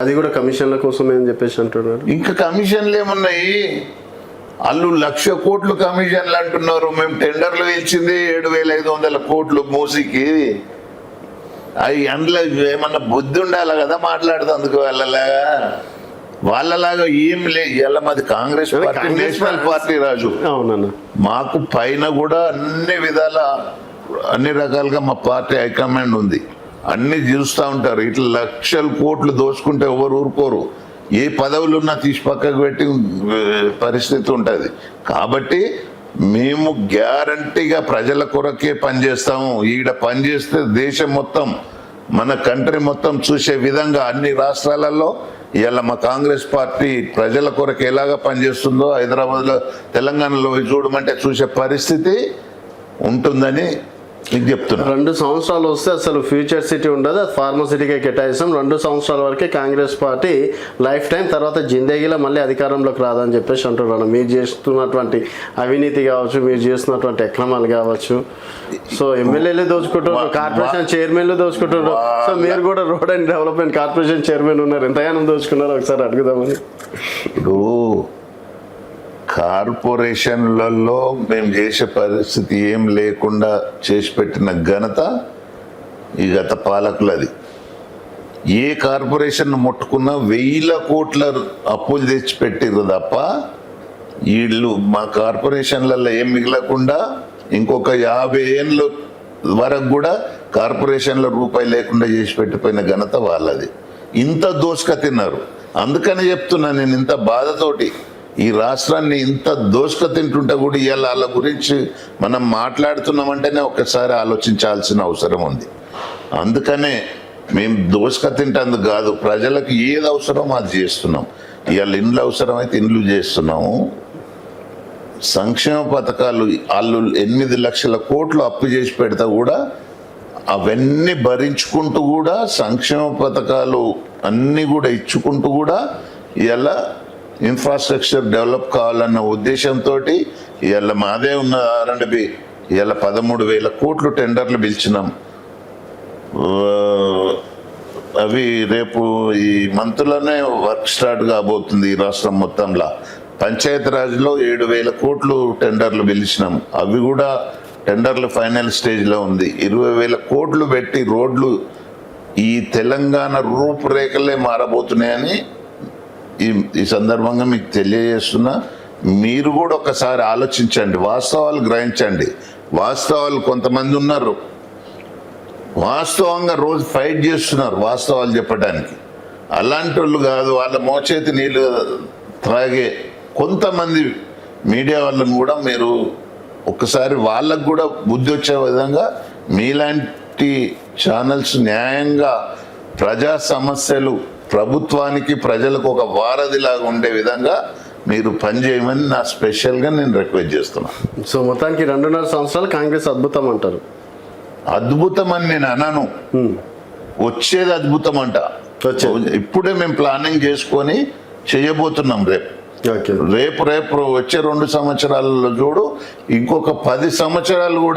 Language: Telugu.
అది కూడా కమిషన్ల కోసమే అని చెప్పేసి అంటున్నారు. ఇంకా కమిషన్లు ఏమున్నాయి? వాళ్ళు 1,00,000 కోట్లు కమిషన్లు అంటున్నారు. మేము టెండర్లు ఇచ్చింది 7,500 కోట్లు మూసికి. అవి అందులో ఏమన్నా బుద్ధి ఉండాలి కదా మాట్లాడుతందుకు. వాళ్ళలాగా ఏం లేదు. ఇలా మాది కాంగ్రెస్ పార్టీ, నేషనల్ పార్టీ రాజు. అవునన్నా, మాకు పైన కూడా అన్ని విధాల అన్ని రకాలుగా మా పార్టీ హైకమాండ్ ఉంది. అన్ని చూస్తూ ఉంటారు. ఇట్లా 1,00,000 కోట్లు దోచుకుంటే ఎవరు ఊరుకోరు. ఏ పదవులు ఉన్నా తీసి పక్కకు పెట్టి పరిస్థితి ఉంటుంది. కాబట్టి మేము గ్యారంటీగా ప్రజల కొరకే పనిచేస్తాము. ఈడ పనిచేస్తే దేశం మొత్తం, మన కంట్రీ మొత్తం చూసే విధంగా అన్ని రాష్ట్రాలలో ఇలా మా కాంగ్రెస్ పార్టీ ప్రజల కొరకు ఎలాగా పనిచేస్తుందో హైదరాబాద్లో, తెలంగాణలో చూడమంటే చూసే పరిస్థితి ఉంటుందని నీకు చెప్తున్నా. 2 సంవత్సరాలు వస్తే అసలు ఫ్యూచర్ సిటీ ఉండదు, అది ఫార్మసిటీకే కేటాయిస్తాం. 2 సంవత్సరాల వరకే కాంగ్రెస్ పార్టీ లైఫ్ టైం, తర్వాత జిందగీలో మళ్ళీ అధికారంలోకి రాదని చెప్పేసి అంటున్నాను. మీరు చేస్తున్నటువంటి అవినీతి కావచ్చు, మీరు చేస్తున్నటువంటి అక్రమాలు కావచ్చు, సో ఎమ్మెల్యేలు దోచుకుంటున్నారు, కార్పొరేషన్ చైర్మన్లు దోచుకుంటున్నారు. సో మీరు కూడా road and development corporation chairman ఉన్నారు, ఎంతగానో దోచుకున్నారు ఒకసారి అడుగుదామని. ఇప్పుడు కార్పొరేషన్లలో మేము చేసే పరిస్థితి ఏం లేకుండా చేసి పెట్టిన ఘనత ఈ గత పాలకులది. ఏ కార్పొరేషన్ ముట్టుకున్నా 1,000 కోట్ల అప్పులు తెచ్చి పెట్టిర్రు తప్ప వీళ్ళు మా కార్పొరేషన్లలో ఏం మిగలకుండా ఇంకొక 50 ఏళ్ళ వరకు కూడా కార్పొరేషన్ల రూపాయి లేకుండా చేసి పెట్టిపోయిన ఘనత వాళ్ళది. ఇంత దోసుక తిన్నారు. అందుకని చెప్తున్నా నేను, ఇంత బాధతోటి ఈ రాష్ట్రాన్ని ఇంత దోసుక తింటుంటే కూడా ఇవాళ వాళ్ళ గురించి మనం మాట్లాడుతున్నామంటేనే ఒకసారి ఆలోచించాల్సిన అవసరం ఉంది. అందుకనే మేము దోసుక తింటందుకు కాదు, ప్రజలకు ఏది అవసరమో అది చేస్తున్నాం. ఇవాళ ఇండ్లు అవసరమైతే ఇండ్లు చేస్తున్నాము. సంక్షేమ పథకాలు వాళ్ళు 8 లక్షల కోట్లు అప్పు చేసి పెడతా కూడా అవన్నీ భరించుకుంటూ కూడా సంక్షేమ పథకాలు అన్నీ కూడా ఇచ్చుకుంటూ కూడా ఇలా ఇన్ఫ్రాస్ట్రక్చర్ డెవలప్ కావాలన్న ఉద్దేశంతో ఇవాళ మాదే ఉన్న R&B ఇవాళ 13,000 కోట్లు టెండర్లు పిలిచినాం. అవి రేపు ఈ మంత్లోనే వర్క్ స్టార్ట్ కాబోతుంది ఈ రాష్ట్రం మొత్తంలో. పంచాయతీరాజ్లో 7,000 కోట్లు టెండర్లు పిలిచినాం. అవి కూడా టెండర్లు ఫైనల్ స్టేజ్లో ఉంది. 20,000 కోట్లు పెట్టి రోడ్లు ఈ తెలంగాణ రూపురేఖలే మారబోతున్నాయని ఈ సందర్భంగా మీకు తెలియజేస్తున్నా. మీరు కూడా ఒకసారి ఆలోచించండి, వాస్తవాలు గ్రహించండి. వాస్తవాలు కొంతమంది ఉన్నారు, వాస్తవంగా రోజు ఫైట్ చేస్తున్నారు వాస్తవాలు చెప్పడానికి. అలాంటి వాళ్ళు కాదు, వాళ్ళ మోచేతి నీళ్ళు త్రాగే కొంతమంది మీడియా వాళ్ళని కూడా మీరు ఒకసారి వాళ్ళకు కూడా బుద్ధి వచ్చే విధంగా మీలాంటి ఛానల్స్ న్యాయంగా ప్రజా సమస్యలు ప్రభుత్వానికి ప్రజలకు ఒక వారధిలాగా ఉండే విధంగా మీరు పనిచేయమని నా స్పెషల్గా నేను రిక్వెస్ట్ చేస్తున్నాను. సో మొత్తానికి 2.5 సంవత్సరాలు కాంగ్రెస్ అద్భుతం అంటారు. అద్భుతం అని నేను అనను, వచ్చేది అద్భుతం అంట. ఇప్పుడే మేము ప్లానింగ్ చేసుకొని చేయబోతున్నాం. రేపు వచ్చే 2 సంవత్సరాలలో చూడు, ఇంకొక 10 సంవత్సరాలు కూడా